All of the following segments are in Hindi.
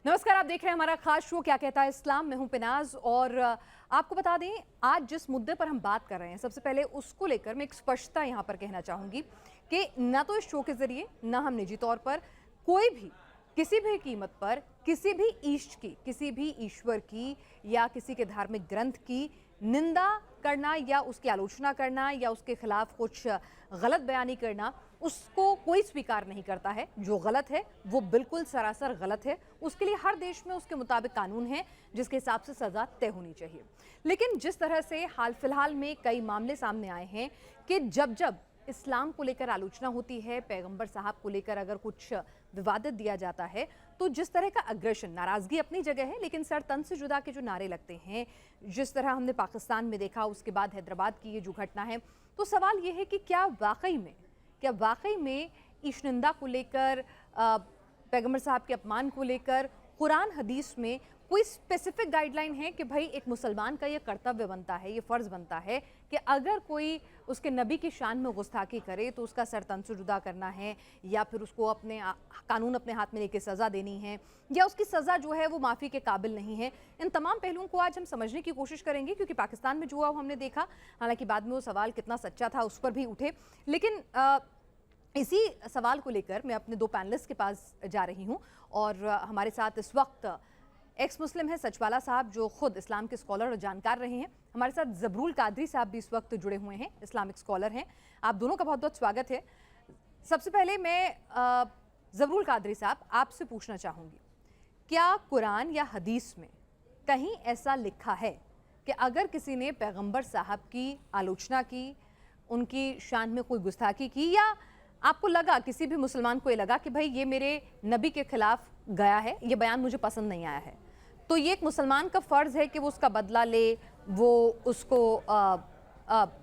नमस्कार, आप देख रहे हैं हमारा खास शो क्या कहता है इस्लाम। मैं हूं पिनाज और आपको बता दें आज जिस मुद्दे पर हम बात कर रहे हैं सबसे पहले उसको लेकर मैं एक स्पष्टता यहां पर कहना चाहूंगी कि ना तो इस शो के जरिए ना हम निजी तौर पर कोई भी किसी भी कीमत पर किसी भी इष्ट की, किसी भी ईश्वर की या किसी के धार्मिक ग्रंथ की निंदा करना या उसकी आलोचना करना या उसके खिलाफ कुछ गलत बयानी करना उसको कोई स्वीकार नहीं करता है। जो गलत है वो बिल्कुल सरासर गलत है। उसके लिए हर देश में उसके मुताबिक कानून है जिसके हिसाब से सजा तय होनी चाहिए। लेकिन जिस तरह से हाल फिलहाल में कई मामले सामने आए हैं कि जब जब इस्लाम को लेकर आलोचना होती है, पैगंबर साहब को लेकर अगर कुछ विवादित दिया जाता है तो जिस तरह का अग्रेशन, नाराजगी अपनी जगह है, लेकिन सर तन से जुदा के जो नारे लगते हैं, जिस तरह हमने पाकिस्तान में देखा, उसके बाद हैदराबाद की ये जो घटना है, तो सवाल ये है कि क्या वाकई में ईश निंदा को लेकर, पैगंबर साहब के अपमान को लेकर कुरान हदीस में कोई स्पेसिफिक गाइडलाइन है कि भाई एक मुसलमान का ये कर्तव्य बनता है, ये फ़र्ज़ बनता है कि अगर कोई उसके नबी की शान में गुस्ताखी करे तो उसका सर तन से जुदा करना है या फिर उसको अपने कानून अपने हाथ में लेके सज़ा देनी है या उसकी सज़ा जो है वो माफ़ी के काबिल नहीं है। इन तमाम पहलुओं को आज हम समझने की कोशिश करेंगे क्योंकि पाकिस्तान में जो हुआ हमने देखा, हालांकि बाद में वो सवाल कितना सच्चा था उस पर भी उठे। लेकिन इसी सवाल को लेकर मैं अपने दो पैनलिस्ट के पास जा रही हूँ और हमारे साथ इस वक्त एक्स मुस्लिम है सचवाला साहब जो खुद इस्लाम के स्कॉलर और जानकार रहे हैं। हमारे साथ ज़बरूल कादरी साहब भी इस वक्त जुड़े हुए हैं, इस्लामिक स्कॉलर हैं। आप दोनों का बहुत बहुत स्वागत है। सबसे पहले मैं ज़बरूल कादरी साहब आपसे पूछना चाहूँगी, क्या कुरान या हदीस में कहीं ऐसा लिखा है कि अगर किसी ने पैगंबर साहब की आलोचना की, उनकी शान में कोई गुस्ताखी की या आपको लगा, किसी भी मुसलमान को ये लगा कि भाई ये मेरे नबी के खिलाफ गया है, ये बयान मुझे पसंद नहीं आया है, तो ये एक मुसलमान का फ़र्ज़ है कि वो उसका बदला ले, वो उसको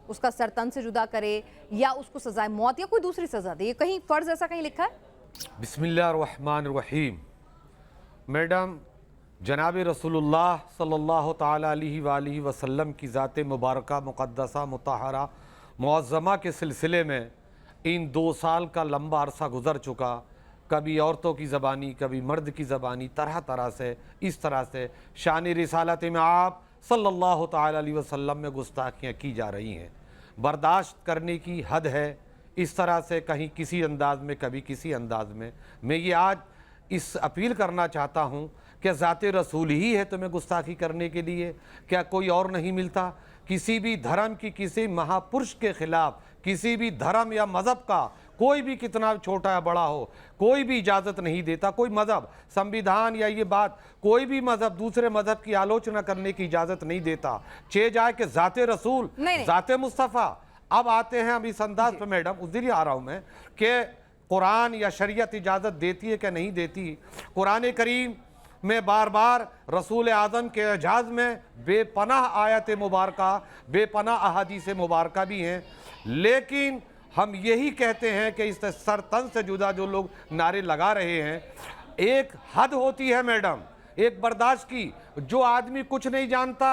उसका सर तन से जुदा करे या उसको सज़ाए मौत या कोई दूसरी सज़ा दे? ये कहीं फ़र्ज़ ऐसा कहीं लिखा है? बिस्मिल्लाहिर्रहमानिर्रहीम। मैडम, जनाब रसूलुल्लाह सल्लल्लाहु ताला अलैहि वसल्लम की ज़ात मुबारका मुक़द्दसा मुतहरा मुअज़्ज़मा के सिलसिले में इन 2 साल का लंबा अरसा गुज़र चुका। कभी औरतों की ज़बानी, कभी मर्द की ज़बानी, तरह तरह से इस तरह से शान रिसालत में आप सल्लल्लाहु ताला अलैहि वसल्लम में गुस्ताखियाँ की जा रही हैं। बर्दाश्त करने की हद है। इस तरह से कहीं किसी अंदाज में, कभी किसी अंदाज में। मैं ये आज इस अपील करना चाहता हूँ कि ज़ाते रसूल ही है तुम्हें गुस्ताखी करने के लिए, क्या कोई और नहीं मिलता? किसी भी धर्म की, किसी महापुरुष के ख़िलाफ़, किसी भी धर्म या मज़हब का कोई भी कितना छोटा या बड़ा हो, कोई भी इजाज़त नहीं देता। कोई मज़हब, संविधान या ये बात, कोई भी मज़हब दूसरे मज़हब की आलोचना करने की इजाज़त नहीं देता। चे जाए कि ज़ाते रसूल, ज़ाते मुस्तफ़ा। अब आते हैं, अब इस अंदाज पर मैडम उस दिन आ रहा हूँ मैं कि कुरान या शरीयत इजाज़त देती है कि नहीं देती। कुरान करीम में बार बार रसूल आज़म के एजाज़ में बेपनाह आयत मुबारका, बेपनाह अहादीस मुबारका भी हैं। लेकिन हम यही कहते हैं कि इस सर तन से जुदा जो लोग नारे लगा रहे हैं, एक हद होती है मैडम, एक बर्दाश्त की। जो आदमी कुछ नहीं जानता,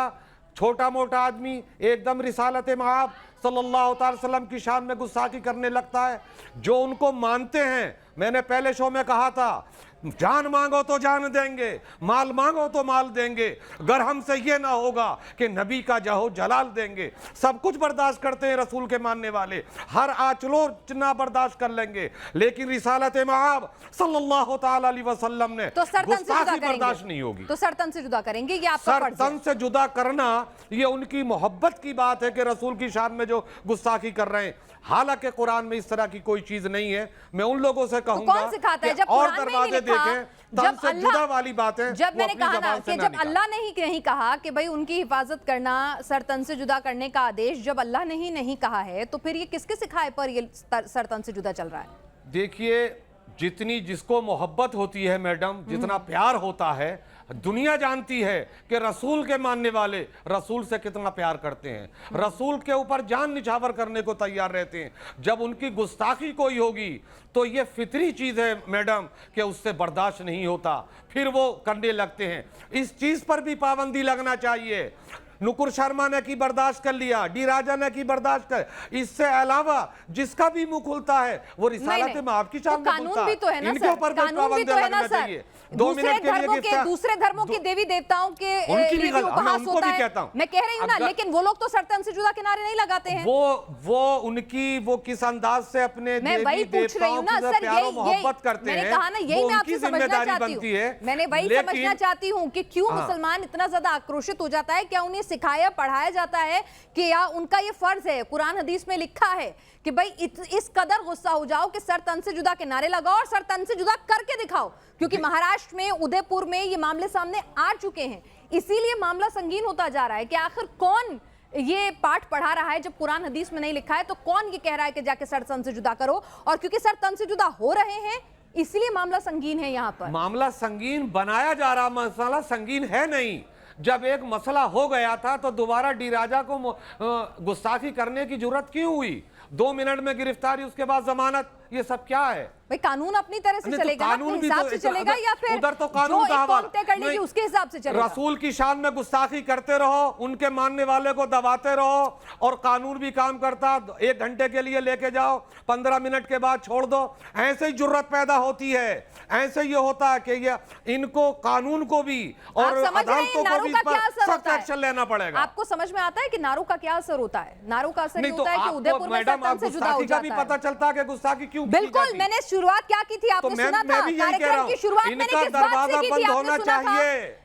छोटा मोटा आदमी एकदम रिसालत मआब सल्लल्लाहु अलैहि वसल्लम की शान में गुस्ताखी करने लगता है। जो उनको मानते हैं, मैंने पहले शो में कहा था, जान मांगो तो जान देंगे, माल मांगो तो माल देंगे, अगर हमसे ये ना होगा कि नबी का जहो जलाल देंगे। सब कुछ बर्दाश्त करते हैं रसूल के मानने वाले, हर आचलोचना बर्दाश्त कर लेंगे, लेकिन रिसालत मआब सल्लल्लाहु ताला अलैहि वसल्लम ने तो गुस्ताखी बर्दाश्त नहीं होगी। तो सर तन से जुदा करेंगे, ये आपका सर तन से जुदा करना ये उनकी मोहब्बत की बात है कि रसूल की शान में जो गुस्ताखी कर रहे हैं। हालांकि कुरान में इस तरह की कोई चीज नहीं है। मैं उन लोगों से कहूंगा तो कौन सिखाता है? जब और कुरान में दरवाजे देखें, तन से जुदा वाली बातें, जब मैंने कहा ना कि जब अल्लाह ने ही नहीं कहा कि भाई उनकी हिफाजत करना, सर तन से जुदा करने का आदेश जब अल्लाह ने ही नहीं कहा है, तो फिर ये किसके सिखाए पर ये सर तन से जुदा चल रहा है? देखिए, जितनी जिसको मोहब्बत होती है मैडम, जितना प्यार होता है, दुनिया जानती है कि रसूल के मानने वाले रसूल से कितना प्यार करते हैं, रसूल के ऊपर जान निछावर करने को तैयार रहते हैं। जब उनकी गुस्ताखी कोई होगी तो ये फितरी चीज़ है मैडम कि उससे बर्दाश्त नहीं होता, फिर वो करने लगते हैं। इस चीज़ पर भी पाबंदी लगना चाहिए। नुकुर शर्मा ने की बर्दाश्त कर लिया, डी राजा ने की बर्दाश्त कर, इससे अलावा जिसका भी मुंह खुलता है वो रिसालत में आपकी शान में खुलता है। इनके ऊपर भी पाबंदी लगना चाहिए। दूसरे धर्मों के, दूसरे धर्मों की देवी देवताओं के उनकी भी लिए उपहास उनको होता भी है। कहता हूं। मैं कह रही हूं ना, लेकिन वो लोग तो सर तन से जुदा किनारे नहीं लगाते हैं। वो किस अंदाज से अपने मैं वही पूछ रही हूँ ना सर, प्यार और मोहब्बत करते हैं, मैंने कहा ना, यही मैं आपसे समझना चाहती हूँ। मैंने वही समझना चाहती हूँ कि क्यों मुसलमान इतना ज्यादा आक्रोशित हो जाता है। क्या उन्हें सिखाया पढ़ाया जाता है कि या उनका ये फर्ज है, कुरान हदीस में लिखा है कि भाई इस कदर गुस्सा हो जाओ कि सर तन से जुदा किनारे लगाओ और सर तन से जुदा करके दिखाओ। क्योंकि महाराष्ट्र में, उदयपुर में ये मामले सामने आ चुके हैं, इसीलिए मामला संगीन होता जा रहा है कि आखिर कौन ये पाठ पढ़ा रहा है जब कुरान हदीस में नहीं लिखा है। तो कौन ये कह रहा है कि जाके सर तन से जुदा करो, और क्योंकि सर तन से जुदा हो रहे हैं इसलिए मामला संगीन है। यहाँ पर मामला संगीन बनाया जा रहा, मसला संगीन है नहीं। जब एक मसला हो गया था तो दोबारा डी राजा को गुस्ताखी करने की जरूरत क्यों हुई? 2 मिनट में गिरफ्तारी, उसके बाद जमानत, ये सब क्या है भाई? कानून अपनी तरह से चलेगा, कानून अपने हिसाब से चलेगा, या फिर उधर तो कानून का हवाला तय कर लीजिए उसके हिसाब से चलेगा? रसूल की शान में गुस्ताखी करते रहो, उनके मानने वाले को दबाते रहो, और कानून भी काम करता। 1 घंटे के लिए लेके जाओ, 15 मिनट के बाद छोड़ दो। ऐसे ही जुर्रत पैदा होती है, ऐसे ये होता है कि ये इनको कानून को भी और अदालतों को भी सख्त एक्शन लेना पड़ेगा। आपको समझ में आता है कि नारों का क्या असर होता है? नारों का असर होता है कि उदयपुर में मैडम से जुदा हो जाता है। पता चलता है कि गुस्ताखी क्यों? बिल्कुल, मैंने शुरुआत क्या की थी आपने सुना था? कार्यक्रम की शुरुआत मैंने किस बात से की थी आपने सुना था?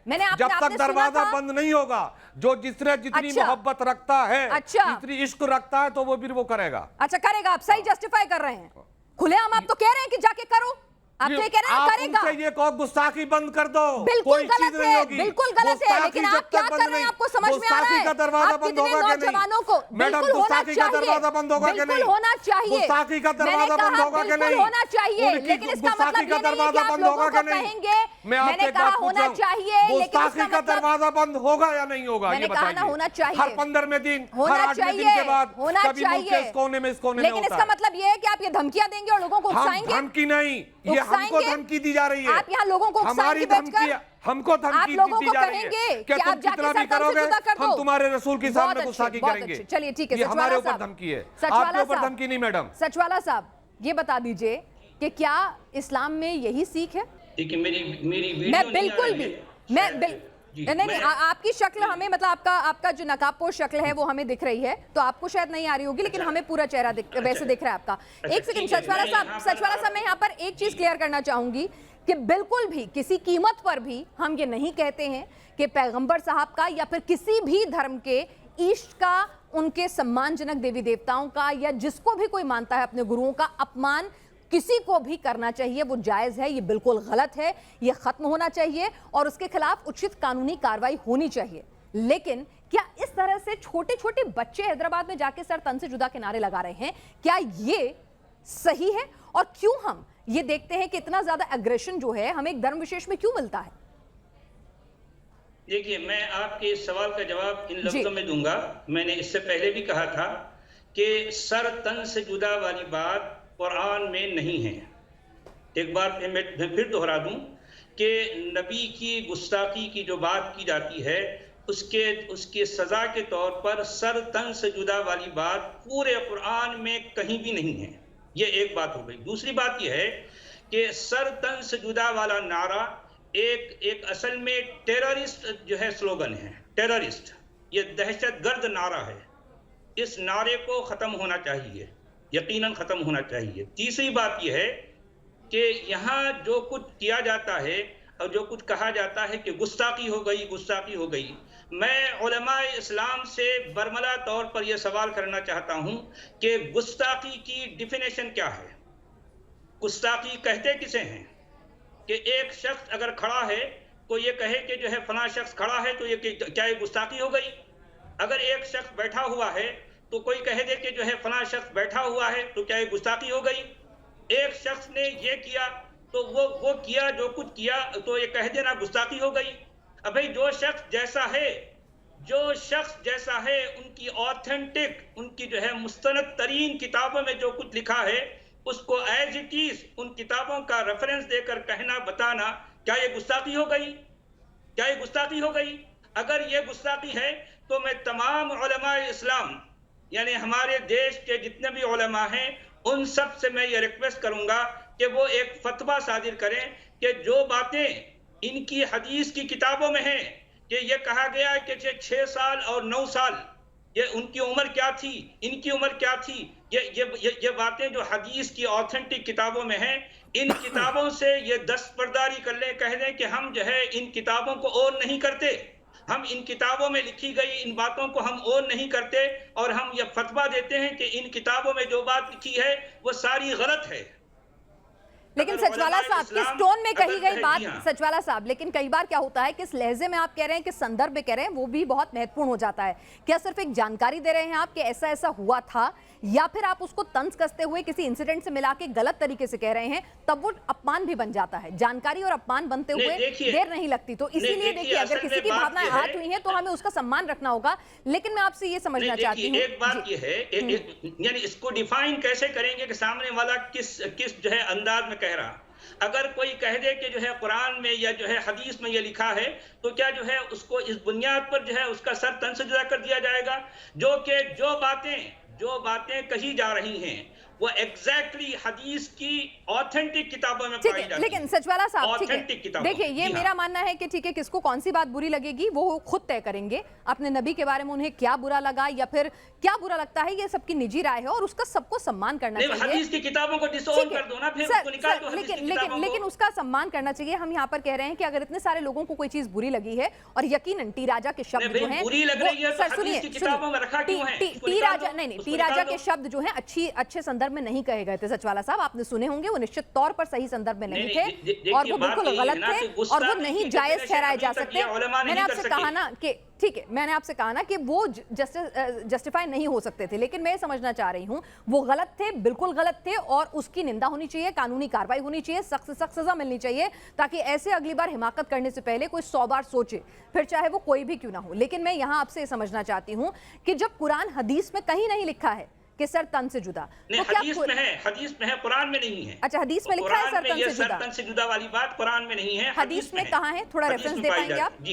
मैंने जब तक दरवाजा बंद नहीं होगा, जो जितनी मोहब्बत रखता है, जितनी इश्क रखता है, तो वो फिर वो करेगा। अच्छा, करेगा। आप सही जस्टिफाई कर रहे हैं, खुलेआम आप तो कह रहे हैं कि जाके करो। आप तो कह रहे हैं करेगा। ये कहो गुस्ताखी बंद कर दो, बिल्कुल गलत है, बिल्कुल गलत है। लेकिन आप क्या कर रहे हैं? आपको समझ में आ रहा है? का दरवाजा बंद होगा कि नहीं? नौजवानों को मैडम, गुस्ताखी का दरवाजा बंद होगा कि नहीं? होना चाहिए। गुस्ताखी का दरवाजा बंद होगा कि नहीं? होना चाहिए, लेकिन इसका मतलब ये नहीं कि आप लोगों को कहेंगे। मैंने कहा होना चाहिए, गुस्ताखी का दरवाजा बंद होगा या नहीं होगा? ये बताइए। होना चाहिए, हर 15वें दिन, हर 8वें दिन के बाद होना चाहिए। इस कोने में, इस कोने में। लेकिन इसका मतलब ये है कि आप ये धमकियां देंगे और लोगों को उकसाएंगे? धमकी नहीं, ये हमको धमकी दी जा रही है। आप यहाँ लोगों को हमारी धमकी, हमको धमकी दी जा रही है कि तुम जितना भी करोगे हम तुम्हारे रसूल की सामने गुस्ताखी करेंगे। चलिए ठीक है, ये हमारे ऊपर धमकी है, आपके ऊपर धमकी नहीं। मैडम सचवाला साहब, ये बता दीजिए कि क्या इस्लाम में यही सीख है? देखिए, मेरी मैं बिल्कुल भी नहीं, आपकी शक्ल हमें, मतलब आपका जो नकाबपोश शक्ल है वो हमें दिख रही है, तो आपको शायद नहीं आ रही होगी, लेकिन हमें पूरा चेहरा वैसे दिख रहा है आपका। एक सेकंड सचवाला साहब, मैं यहाँ पर एक चीज क्लियर करना चाहूंगी कि बिल्कुल भी किसी कीमत पर भी हम ये नहीं कहते हैं कि पैगंबर साहब का या फिर किसी भी धर्म के इष्ट का, उनके सम्मानजनक देवी देवताओं का, या जिसको भी कोई मानता है अपने गुरुओं का अपमान किसी को भी करना चाहिए, वो जायज है। ये बिल्कुल गलत है, ये खत्म होना चाहिए और उसके खिलाफ उचित कानूनी कार्रवाई होनी चाहिए। लेकिन क्या इस तरह से छोटे छोटे बच्चे हैदराबाद में जाके सर तन से जुदा किनारे लगा रहे हैं, क्या ये सही है? और क्यों हम ये देखते हैं कि इतना ज्यादा एग्रेशन जो है हमें एक धर्म विशेष में क्यों मिलता है? देखिए, मैं आपके इस सवाल का जवाब इन लफ्जों में दूंगा। मैंने इससे पहले भी कहा था कि सर तन से जुदा वाली बात कुरान में नहीं है। एक बार मैं फिर दोहरा दूं कि नबी की गुस्ताखी की जो बात की जाती है, उसके सजा के तौर पर सर तन से जुदा वाली बात पूरे कुरान में कहीं भी नहीं है। ये एक बात हो गई। दूसरी बात यह है कि सर तन से जुदा वाला नारा एक असल में टेररिस्ट जो है स्लोगन है, टेररिस्ट, ये दहशतगर्द नारा है। इस नारे को ख़त्म होना चाहिए, यकीनन ख़त्म होना चाहिए। तीसरी बात यह है कि यहाँ जो कुछ किया जाता है और जो कुछ कहा जाता है कि गुस्ताखी हो गई, गुस्ताखी हो गई, मैं उलमाए इस्लाम से बरमला तौर पर यह सवाल करना चाहता हूँ कि गुस्ताखी की डिफिनेशन क्या है? गुस्ताखी कहते किसे हैं? कि एक शख्स अगर खड़ा है तो ये कहे कि जो है फला शख्स खड़ा है, तो ये क्या ये गुस्ताखी हो गई? अगर एक शख्स बैठा हुआ है तो कोई कह दे कि जो है फला शख्स बैठा हुआ है, तो क्या ये गुस्ताखी हो गई? एक शख्स ने ये किया तो वो किया, जो कुछ किया, तो ये कह देना गुस्ताखी हो गई? अब भाई जो शख्स जैसा है उनकी ऑथेंटिक, उनकी जो है मुस्तनद तरीन किताबों में जो कुछ लिखा है उसको एज इट इज उन किताबों का रेफरेंस देकर कहना, बताना, क्या ये गुस्ताखी हो गई? क्या ये गुस्ताखी हो गई? अगर ये गुस्ताखी है तो मैं तमाम उलमाए इस्लाम, यानी हमारे देश के जितने भी उलमा हैं, उन सब से मैं ये रिक्वेस्ट करूंगा कि वो एक फतवा सादिर करें कि जो बातें इनकी हदीस की किताबों में है कि ये कहा गया है कि 6 साल और 9 साल, ये उनकी उम्र क्या थी, इनकी उम्र क्या थी। ये बातें जो हदीस की ऑथेंटिक किताबों में हैं, इन किताबों से ये दस्तबरदारी कर लें, कह दें कि हम जो है इन किताबों को ओन नहीं करते, हम इन किताबों में लिखी गई इन बातों को हम ओन नहीं करते, और हम ये फतवा देते हैं कि इन किताबों में जो बात लिखी है वो सारी गलत है। लेकिन सचवाला साहब किस टोन में कही गई बात, सचवाला साहब, लेकिन कई बार क्या होता है किस लहजे में आप कह रहे हैं, किस संदर्भ में कह रहे हैं, वो भी बहुत महत्वपूर्ण हो जाता है। क्या सिर्फ एक जानकारी दे रहे हैं आप कि ऐसा ऐसा हुआ था, या फिर आप उसको तंज कसते हुए किसी इंसिडेंट से मिला के गलत तरीके से कह रहे हैं, तब वो अपमान भी बन जाता है। जानकारी और अपमान बनते हुए देर नहीं लगती। तो इसीलिए देखिए, अगर किसी की भावनाएं आहत हुई हैं तो हमें उसका सम्मान रखना होगा। लेकिन मैं आपसे ये समझना चाहती हूँ, एक बात ये है, यानी इसको डिफाइन कैसे करेंगे कि सामने वाला किस जो है अंदाज में कह रहा। अगर कोई कह दे कि जो है कुरान में या जो है हदीस में ये लिखा है, तो क्या जो है उसको इस बुनियाद पर जो है उसका सर तन से जुदा कर दिया जाएगा, जो कि जो बातें कही जा रही हैं वो एग्जैक्टली हदीस की ऑथेंटिक किताबों में पाई जाती है। लेकिन सचवाला साहब, ठीक है, देखिए ये मेरा मानना है कि ठीक है, किसको कौन सी बात बुरी लगेगी वो खुद तय करेंगे। अपने नबी के बारे में उन्हें क्या बुरा लगा या फिर क्या बुरा लगता है, ये सबकी निजी राय है और उसका सबको सम्मान करना चाहिए। हदीस की किताबों को डिसओन कर दो ना, फिर उसको निकाल दो हदीस की किताबों को। लेकिन उसका सम्मान करना चाहिए। हम यहाँ पर कह रहे हैं कि अगर इतने सारे लोगों को कोई चीज बुरी लगी है, और यकीनन टी राजा के शब्द जो हैं, बुरी लग रही है तो हदीस की किताबों में रखा क्यों है? टी राजा नहीं, टी राजा के शब्द जो हैं अच्छे संदर्भ में नहीं कहे गए थे। सचवाला साहब, आपने सुने होंगे, वो निश्चित तौर पर सही संदर्भ में नहीं थे और वो बिल्कुल गलत थे और वो नहीं जायज ठहराए जा सकते। मैंने आपसे कहा ना कि ठीक है, मैंने आपसे कहा ना कि वो जस्टिफाई नहीं हो सकते थे, लेकिन मैं समझना चाह रही हूं वो गलत थे, बिल्कुल गलत थे, और उसकी निंदा होनी चाहिए, कानूनी कार्रवाई होनी चाहिए, सख्त से सख्त सजा मिलनी चाहिए, ताकि ऐसे अगली बार हिमाकत करने से पहले कोई 100 बार सोचे, फिर चाहे वो कोई भी क्यों ना हो। लेकिन मैं यहां आपसे समझना चाहती हूं कि जब कुरान हदीस में कहीं नहीं लिखा है कि सर तन से जुदा, तो क्या हदीस में है, कुरान में नहीं है। अच्छा, हदीस में लिखा है सर तन से जुदा वाली बात कुरान में नहीं है, हदीस में कहां है? थोड़ा रेफरेंस दे पाएंगे आप?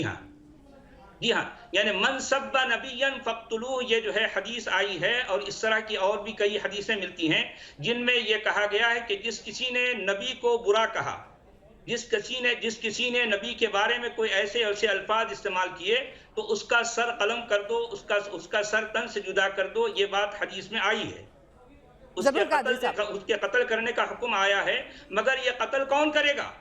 जी हाँ, यानी मन सब्बा नबियन फक्तुलू, ये जो है हदीस आई है, और इस तरह की और भी कई हदीसें मिलती हैं जिनमें यह कहा गया है कि जिस किसी ने नबी को बुरा कहा, जिस किसी ने नबी के बारे में कोई ऐसे अल्फाज इस्तेमाल किए, तो उसका सर कलम कर दो, उसका सर तन से जुदा कर दो। ये बात हदीस में आई है। उसके कत्ल करने का हुक्म आया है, मगर ये कत्ल कौन करेगा,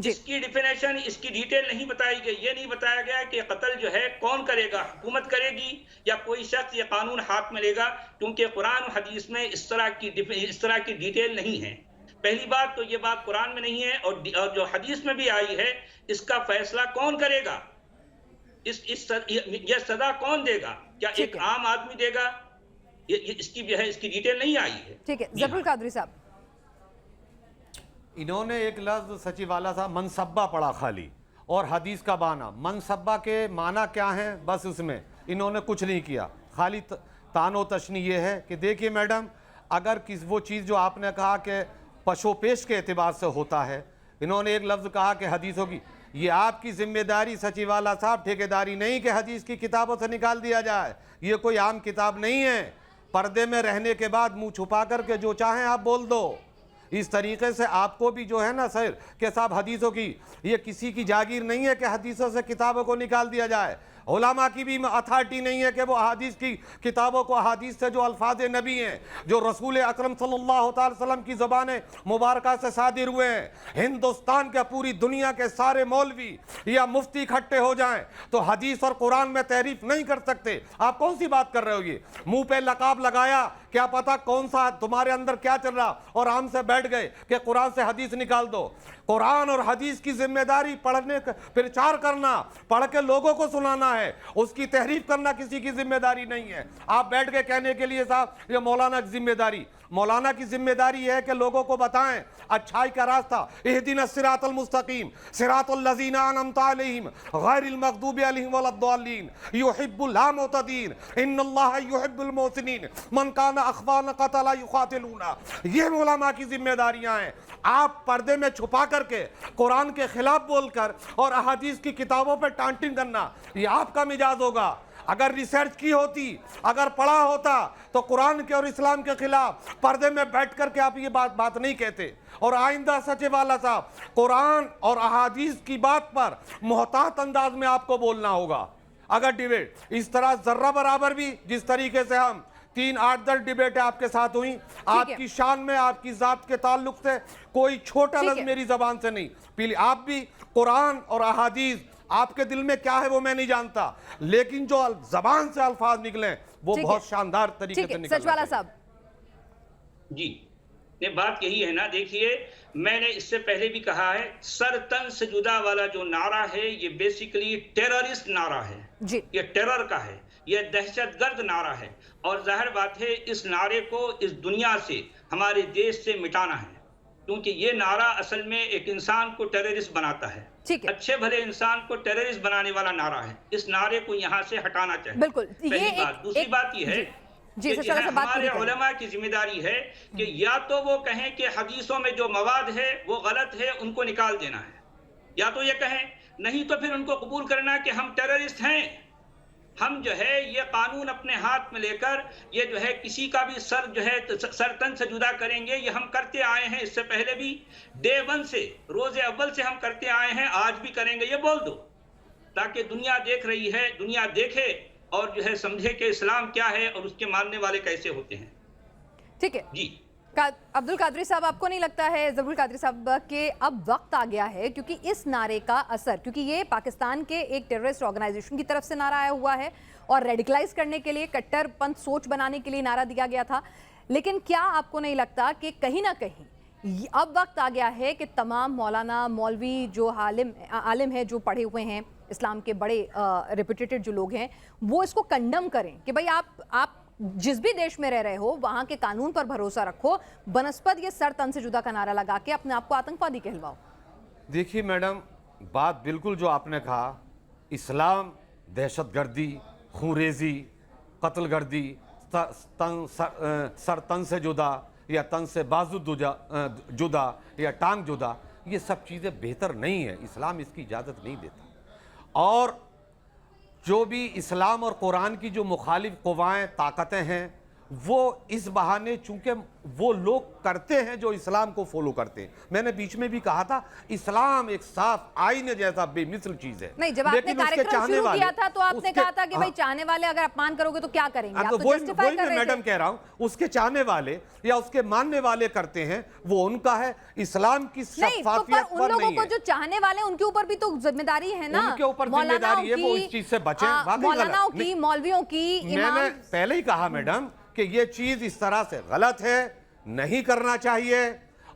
इसकी डिफिनेशन, इसकी डिटेल नहीं बताई गई। ये नहीं बताया गया कि कत्ल जो है कौन करेगा, हुकूमत करेगी या कोई शख्स ये कानून हाथ में लेगा, क्योंकि कुरान हदीस में इस तरह की डिटेल नहीं है। पहली बात तो ये बात कुरान में नहीं है, और जो हदीस में भी आई है, इसका फैसला कौन करेगा, ये सजा कौन देगा, क्या एक आम आदमी देगा, इसकी डिटेल नहीं आई है। ठीक है, ज़फरुल कादरी साहब, इन्होंने एक लफ्ज़ सचिवाला साहब मनसब्बा पढ़ा खाली, और हदीस का बाना, मनसब्बा के माना क्या है, बस उसमें इन्होंने कुछ नहीं किया, खाली तानो तशनी ये है कि देखिए मैडम, अगर वो चीज़ जो आपने कहा कि पशोपेश के एतबार से होता है, इन्होंने एक लफ्ज़ कहा कि हदीसों की, ये आपकी जिम्मेदारी सचिवाला साहब, ठेकेदारी नहीं कि हदीस की किताबों से निकाल दिया जाए। ये कोई आम किताब नहीं है, पर्दे में रहने के बाद मुंह छुपा करके जो चाहें आप बोल दो। इस तरीके से आपको भी जो है ना सर कि साहब हदीसों की, ये किसी की जागीर नहीं है कि हदीसों से किताबों को निकाल दिया जाए। उलमा की भी अथॉरिटी नहीं है कि वो हदीस की किताबों को, हदीस से जो अल्फाज नबी हैं, जो रसूल अकरम सल्लल्लाहु अलैहि वसल्लम की ज़बान मुबारका से सादिर हुए हैं, हिंदुस्तान के पूरी दुनिया के सारे मौलवी या मुफ्ती इकट्ठे हो जाएं तो हदीस और कुरान में तहरीफ नहीं कर सकते। आप कौन सी बात कर रहे हो? ये मुंह पे लकाब लगाया, क्या पता कौन सा तुम्हारे अंदर क्या चल रहा, और आम से बैठ गए कि कुरान से हदीस निकाल दो। कुरान और हदीस की जिम्मेदारी पढ़ने प्रचार करना, पढ़ के लोगों को सुनाना है, उसकी तहरीफ करना किसी की जिम्मेदारी नहीं है। आप बैठ के कहने के लिए साहब ये मौलाना की जिम्मेदारी, मौलाना की जिम्मेदारी है कि लोगों को बताएं अच्छाई का रास्ता, इहदिना सिरातल मुस्तकीम सिरातल लज़ीना अनअमता अलैहिम गैरिल मग़दूबि अलैहिम वलद्दाल्लीन युहिब्बुल मुतदीन इन्नल्लाहा युहिब्बुल मुहसिनीन मन काना अख़वाना क़तला युक़ातिलूना। ये उलमा की जिम्मेदारियां हैं। आप पर्दे में छुपा करके कुरान के खिलाफ बोलकर और अहादीस की किताबों पर टांटिंग करना, ये आपका मिजाज होगा। अगर रिसर्च की होती, अगर पढ़ा होता, तो कुरान के और इस्लाम के खिलाफ पर्दे में बैठ करके आप ये बात नहीं कहते। और आइंदा सचिवाला साहब, कुरान और अहादीस की बात पर मोहतात अंदाज में आपको बोलना होगा। अगर डिबेट इस तरह जर्रा बराबर भी, जिस तरीके से हम 3-8-10 डिबेट आपके साथ हुई, आपकी शान में, आपकी जात के ताल्लुक से कोई छोटा लफ्ज मेरी जबान से नहीं पीली। आप भी कुरान और अहादीस, आपके दिल में क्या है वो मैं नहीं जानता, लेकिन जो जबान से अल्फाज निकले वो बहुत शानदार तरीके से निकले। सचवाला साहब जी, ये बात यही है ना। देखिए, मैंने इससे पहले भी कहा है, सर तन से जुदा वाला जो नारा है ये बेसिकली टेररिस्ट नारा है जी। ये टेरर का है, ये दहशतगर्द नारा है। और जाहिर बात है इस नारे को इस दुनिया से, हमारे देश से मिटाना है, क्योंकि ये नारा असल में एक इंसान को टेररिस्ट बनाता है। अच्छे भले इंसान को टेररिस्ट बनाने वाला नारा है। इस नारे को यहाँ से हटाना चाहिए। बिल्कुल। पहली बात। दूसरी बात ये है जी, कि हमारे उलमा की जिम्मेदारी है कि या तो वो कहें कि हदीसों में जो मवाद है वो गलत है, उनको निकाल देना है, या तो ये कहें, नहीं तो फिर उनको कबूल करना कि हम टेररिस्ट हैं। हम जो है ये कानून अपने हाथ में लेकर ये जो है किसी का भी सर जो है सर तन से जुदा करेंगे, ये हम करते आए हैं। इससे पहले भी डे 1 से, रोजे अव्वल से हम करते आए हैं, आज भी करेंगे। ये बोल दो ताकि दुनिया देख रही है, दुनिया देखे और जो है समझे कि इस्लाम क्या है और उसके मानने वाले कैसे होते हैं। ठीक है जी। अब्दुल कादरी साहब, आपको नहीं लगता है ज़बरुल कादरी साहब कि अब वक्त आ गया है, क्योंकि इस नारे का असर, क्योंकि ये पाकिस्तान के एक टेररिस्ट ऑर्गेनाइजेशन की तरफ से नारा आया हुआ है और रेडिकलाइज करने के लिए, कट्टरपंथ सोच बनाने के लिए नारा दिया गया था, लेकिन क्या आपको नहीं लगता कि कहीं ना कहीं अब वक्त आ गया है कि तमाम मौलाना, मौलवी, जो आलिम है, जो पढ़े हुए हैं, इस्लाम के बड़े रेपुटेटेड जो लोग हैं, वो इसको कंडम करें कि भाई आप जिस भी देश में रह रहे हो वहां के कानून पर भरोसा रखो, बनस्पत ये सर तन से जुदा का नारा लगा के अपने आप को आतंकवादी कहलवाओ। देखिए मैडम, बात बिल्कुल जो आपने कहा, इस्लाम दहशतगर्दी, खूरेजी, कत्लगर्दी, सर तन से जुदा या तन से बाजू जुदा या टांग जुदा, ये सब चीज़ें बेहतर नहीं है। इस्लाम इसकी इजाज़त नहीं देता। और जो भी इस्लाम और कुरान की जो मुखालिफ क़वाएँ, ताकतें हैं, वो इस बहाने, चूंकि वो लोग करते हैं जो इस्लाम को फॉलो करते हैं। मैंने बीच में भी कहा था, इस्लाम एक साफ आईने जैसा बेमिसल चीज है। नहीं, जब आपने कार्यक्रम शुरू किया था तो आपने कहा था कि भाई चाहने वाले अगर अपमान करोगे तो क्या करेंगे, आप तो जस्टिफाई कर रहे थे। मैडम कह रहा हूं, उसके चाहने वाले या उसके मानने वाले करते हैं, वो उनका है, इस्लाम की शफ़ाफ़ियत पर उन लोगों को जो चाहने वाले उनके ऊपर भी तो जिम्मेदारी है ना, उनके ऊपर जिम्मेदारी है, वो इस चीज से बचें। मौलानाओं की, मौलवियों की, मैंने पहले ही कहा मैडम कि ये चीज इस तरह से गलत है, नहीं करना चाहिए,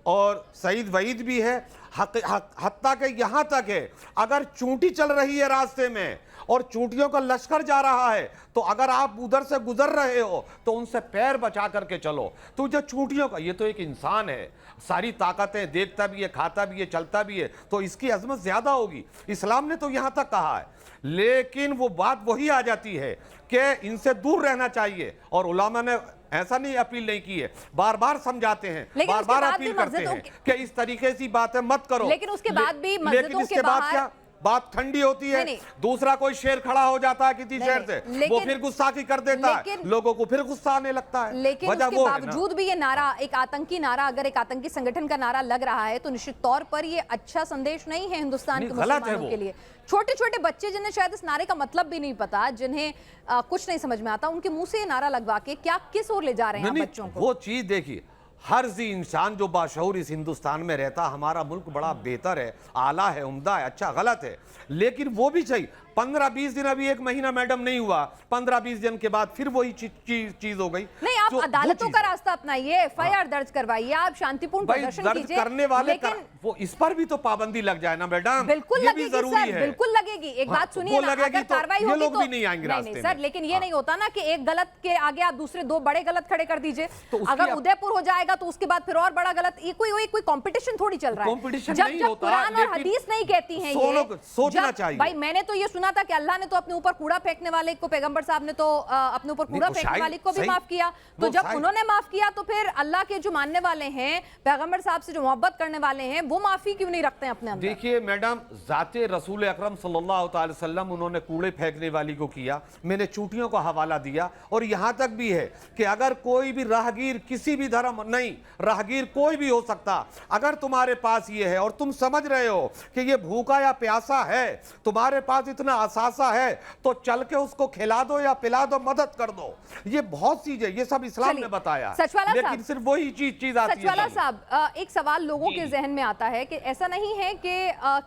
और सईद वईद भी है। हत्ता के यहाँ तक है, अगर चूंटी चल रही है रास्ते में और चूंटियों का लश्कर जा रहा है, तो अगर आप उधर से गुजर रहे हो तो उनसे पैर बचा करके चलो। तो जो चूंटियों का, ये तो एक इंसान है, सारी ताकतें, देखता भी है, खाता भी है, चलता भी है, तो इसकी अजमत ज्यादा होगी। इस्लाम ने तो यहाँ तक कहा है, लेकिन वो बात वही आ जाती है कि इनसे दूर रहना चाहिए। और उलामा ने ऐसा नहीं अपील नहीं की है, बार बार समझाते हैं, बार बार अपील करते हैं कि इस तरीके से बातें मत करो। लेकिन उसके बाद भी लेकिन इसके बाद क्या बात ठंडी होती है। दूसरा कोई शेर खड़ा हो जाता है किसी शहर से, वो फिर गुस्ताखी कर देता है, लोगों को फिर गुस्सा आने लगता है। लेकिन उसके बावजूद भी ये नारा एक आतंकी नारा, अगर एक आतंकी संगठन का नारा लग रहा है तो निश्चित तौर पर ये अच्छा संदेश नहीं है हिंदुस्तान के मुसलमानों के लिए। छोटे छोटे बच्चे जिन्हें शायद इस नारे का मतलब भी नहीं पता, जिन्हें कुछ नहीं समझ में आता, उनके मुंह से ये नारा लगवा के क्या किस ओर ले जा रहे हैं बच्चों को? वो चीज देखिए, हर जी इंसान जो बाशऊर इस हिंदुस्तान में रहता, हमारा मुल्क बड़ा बेहतर है, आला है, उम्दा है, अच्छा गलत है, लेकिन वो भी सही 15-20 दिन, अभी 1 महीना मैडम नहीं हुआ, 15-20 दिन के बाद फिर वही चीज हो गई। नहीं, आप अदालतों का रास्ता अपनाइए, एफआईआर दर्ज करवाइए, आप शांतिपूर्ण प्रदर्शन कीजिए, करने वाले लेकिन वो इस पर भी तो पाबंदी लग जाए ना मैडम। बिल्कुल लगेगी सर, बिल्कुल लगेगी। एक बात सुनिए ना, अगर कार्रवाई होगी तो भी नहीं आएंगे रास्ते में सर, लेकिन ये नहीं होता ना कि एक गलत के आगे आप दूसरे 2 बड़े गलत खड़े कर दीजिए। अगर उदयपुर हो जाएगा तो उसके बाद फिर और बड़ा गलत। ये कोई कंपटीशन थोड़ी चल रहा है। कंपटीशन जब नहीं जब होता, कुरान और लेकिन हदीस नहीं कहती हैं ये, सोचना चाहिए। भाई मैंने तो ये सुना था कि अल्लाह ने तो अपने ऊपर कूड़ा फेंकने वाले को, पैगंबर साहब ने तो अपने ऊपर कूड़ा फेंकने वाले को भी माफ किया। तो जब उन्होंने माफ किया तो फिर अल्लाह के जो मानने वाले हैं, पैगंबर साहब से जो मोहब्बत करने वाले हैं, वो माफी क्यों नहीं रखते हैं अपने अंदर? देखिए मैडम, जाते रसूल अकरम सल्लल्लाहु अलैहि वसल्लम उन्होंने कूड़े फेंकने वाली को किया, मैंने चूटियों का हवाला दिया। और यहां तक भी है कि अगर कोई भी राहगीर, किसी भी धर्म, नहीं राहगीर कोई भी हो सकता, अगर तुम्हारे पास ये है और तुम समझ रहे हो कि ये भूखा या प्यासा है, तुम्हारे पास इतना असासा है, तो चल के उसको खिला दो या पिला दो, मदद कर दो। ये बहुत चीजें, ये सब इस्लाम ने बताया, लेकिन सिर्फ वही चीज आती है। सचवाला साहब, एक सवाल लोगों के जहन में आता है कि ऐसा नहीं है कि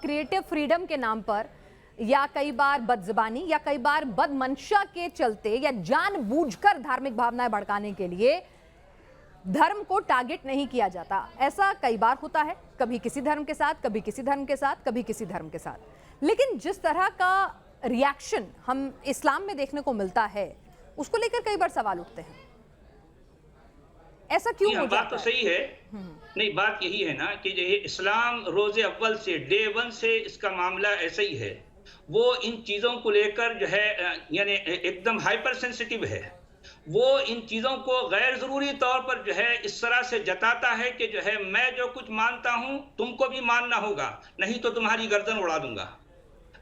क्रिएटिव फ्रीडम के नाम पर, या कई बार बदजुबानी, या कई बार बदमंशा के चलते, या जानबूझकर धार्मिक भावनाएं भड़काने के लिए धर्म को टारगेट नहीं किया जाता? ऐसा कई बार होता है, कभी किसी धर्म के साथ, कभी किसी धर्म के साथ, कभी किसी धर्म के साथ। लेकिन जिस तरह का रिएक्शन हम इस्लाम में देखने को मिलता है, उसको लेकर कई बार सवाल उठते हैं। ऐसा क्यों हो जाता है? बात तो सही है। नहीं, बात यही है ना कि ये इस्लाम रोजे अव्वल से, डे 1 से इसका मामला ऐसा ही है। वो इन चीजों को लेकर जो है यानी एकदम हाइपर सेंसिटिव है। वो इन चीजों को गैर जरूरी तौर पर जो है इस तरह से जताता है कि जो है मैं जो कुछ मानता हूं तुमको भी मानना होगा, नहीं तो तुम्हारी गर्दन उड़ा दूंगा।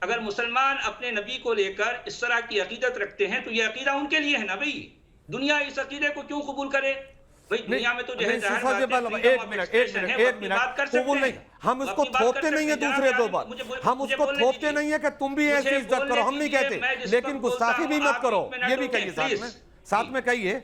अगर मुसलमान अपने नबी को लेकर इस तरह की अकीदत रखते हैं तो ये अकीदा उनके लिए है ना भाई। दुनिया इस अकीदे को क्यों कबूल करे भाई? दुनिया में तो जो है एक मिनट कबूल नहीं, हम उसको थोपते नहीं है दूसरे के ऊपर, हम उसको थोपते नहीं है कि तुम भी ऐसी इज्जत करो, हम नहीं कहते, लेकिन गुस्ताखी भी मत करो, ये भी कहिए साथ में कहिए।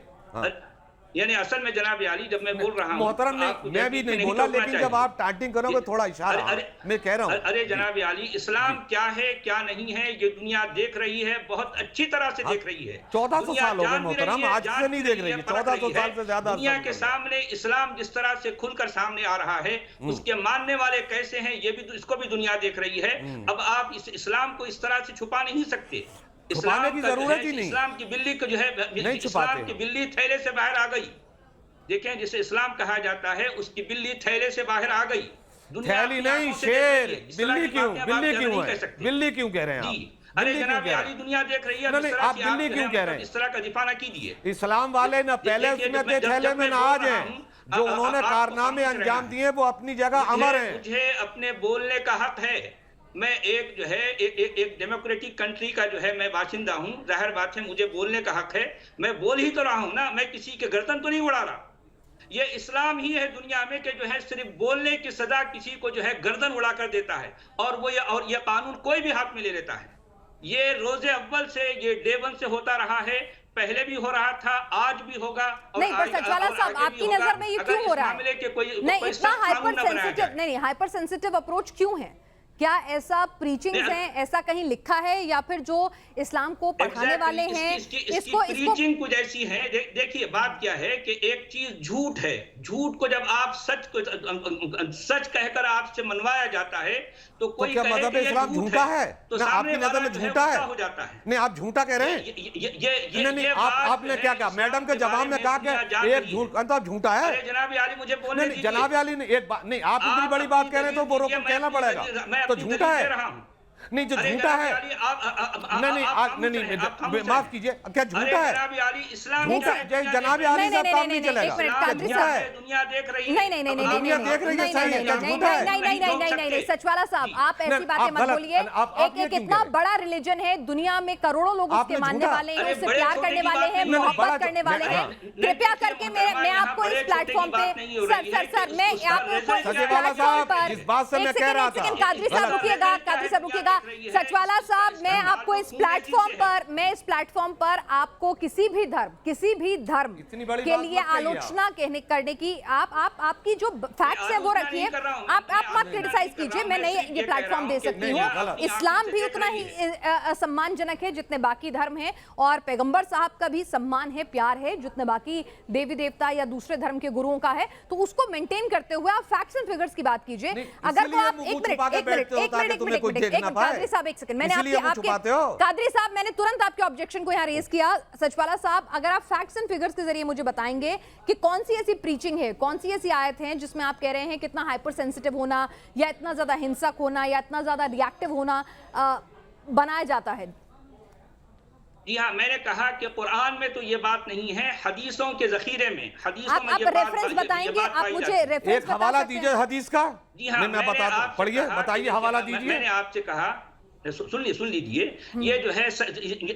यानी असल में जनाब आली, जब मैं बोल रहा हूं मोहतरम, नहीं मैं भी नहीं बोला, लेकिन जब आप टाइटिंग करोगे थोड़ा इशारा, मैं कह रहा हूं। अरे जनाब आली, इस्लाम क्या है क्या नहीं है ये दुनिया देख रही है, बहुत अच्छी तरह से देख रही है। 1400 साल हो गए मोहतरम, आज से नहीं देख रही है, 1400 साल से ज्यादा। दुनिया के सामने इस्लाम जिस तरह से खुलकर सामने आ रहा है, उसके मानने वाले कैसे हैं ये भी, इसको भी दुनिया देख रही है। अब आप इस इस्लाम को इस तरह से छुपा नहीं सकते। छुपाने की जरूरत ही नहीं। इस्लाम की बिल्ली को जो है, इस्लाम की बिल्ली थैले से बाहर आ गई। देखें, जिसे इस्लाम कहा जाता है उसकी बिल्ली थैले से बाहर आ गई। थैली नहीं, शेर। बिल्ली क्यों है? बिल्ली क्यों कह रहे हैं आप? अरे जनाब आली, दुनिया देख रही है। आप बिल्ली क्यों कह रहे हैं? इस तरह का दिफा ना कीजिए। इस्लाम वाले न पहले उसमें थे थैले में, न आज हैं। जो उन्होंने कारनामे अंजाम दिए वो अपनी जगह अमर है। मुझे अपने बोलने का हक है। मैं एक जो है एक डेमोक्रेटिक कंट्री का जो है मैं बाशिंदा हूं, जाहिर बात है मुझे बोलने का हक है। मैं बोल ही तो रहा हूं ना, मैं किसी के गर्दन तो नहीं उड़ा रहा। ये इस्लाम ही है दुनिया में कि जो है सिर्फ बोलने की सजा किसी को जो है गर्दन उड़ा कर देता है, और ये कानून कोई भी हाथ में ले लेता है। ये रोजे अव्वल से, ये डे 1 से होता रहा है, पहले भी हो रहा था, आज भी होगा। नहीं, पर सचवाला साहब, आपकी नजर में ये क्यों हो रहा है? नहीं, इतना हाइपर सेंसिटिव नहीं, हाइपर सेंसिटिव अप्रोच क्यों है? क्या ऐसा प्रीचिंग्स हैं, ऐसा कहीं लिखा है, या फिर जो इस्लाम को पढ़ाने वाले हैं इसको प्रीचिंग कुछ ऐसी है? देखिए बात क्या है कि एक चीज झूठ है, झूठ को जब आप सच कहकर आपसे मनवाया जाता है तो कोई क्या मतलब इस्लाम झूठा है? तो ना आपकी नजर में झूठा है? हो जाता है। नहीं, आप झूठा कह रहे हैं। नहीं, आपने क्या कहा? मैडम के जवाब में कहा कि एक झूठा है। जनाब आली, मुझे बोलने दीजिए। जनाब आली ने एक बात नहीं, आप इतनी बड़ी बात कह रहे हैं तो वो रोको, कहना पड़ेगा। तो झूठा है? नहीं, जो झूठा है, नहीं, माफ कीजिए, क्या झूठा है? झूठा जनाब आली साहब काम नहीं चलेगा। दुनिया देख रही है, दुनिया देख रही है, सही है, क्या झूठा है? नहीं, सचवाला साहब, आप ऐसी बातें मत बोलिए। एक इतना बड़ा रिलीजन है, दुनिया में करोड़ों लोग उसके मानने वाले हैं, उससे प्यार करने वाले हैं, मोहब्बत करने वाले हैं। कृपया करके मैं आपको इस प्लेटफॉर्म पे, सर मैं आपको इस बात से मैं कह रहा था। कादरी साहब रुकिएगा। सचवाला साहब, मैं आपको इस प्लेटफॉर्म पर आपको किसी भी धर्म के लिए आलोचना करने की, आपकी जो फैक्ट्स है वो रखिए, आप मत क्रिटिसाइज कीजिए। मैं नहीं ये प्लेटफॉर्म दे सकती हूँ। इस्लाम भी उतना ही सम्मानजनक है जितने बाकी धर्म हैं, और पैगंबर साहब का भी सम्मान है, प्यार है, जितने बाकी देवी देवता या दूसरे धर्म के गुरुओं का है। तो उसको मेंटेन करते हुए आप फैक्ट्स एंड फिगर्स की बात कीजिए। अगर वो आप एक मिनट है, कादरी साहब एक सेकंड, मैंने इसीलिए मुंह छुपाते हो। कादरी साहब मैंने तुरंत आपके ऑब्जेक्शन को यहाँ रेज किया। सचवाला साहब, अगर आप फैक्ट्स एंड फिगर्स के जरिए मुझे बताएंगे कि कौन सी ऐसी प्रीचिंग है, कौन सी ऐसी आयत है जिसमें आप कह रहे हैं कि इतना हाइपर सेंसिटिव होना या इतना ज्यादा हिंसक होना या इतना ज्यादा रिएक्टिव होना बनाया जाता है। जी हाँ, मैंने कहा कि कुरान में तो ये बात नहीं है, हदीसों के जखीरे में, हदीसों में आप ये बात रेफरेंस बताएंगे, ये बात आप पाई मुझे जाती है। रेफरेंस एक हवाला दीजिए हदीस का। जी हाँ, मैं बता दूं, पढ़िए, बताइए, हवाला दीजिए। मैंने आपसे कहा, सुन लीजिए, ये जो है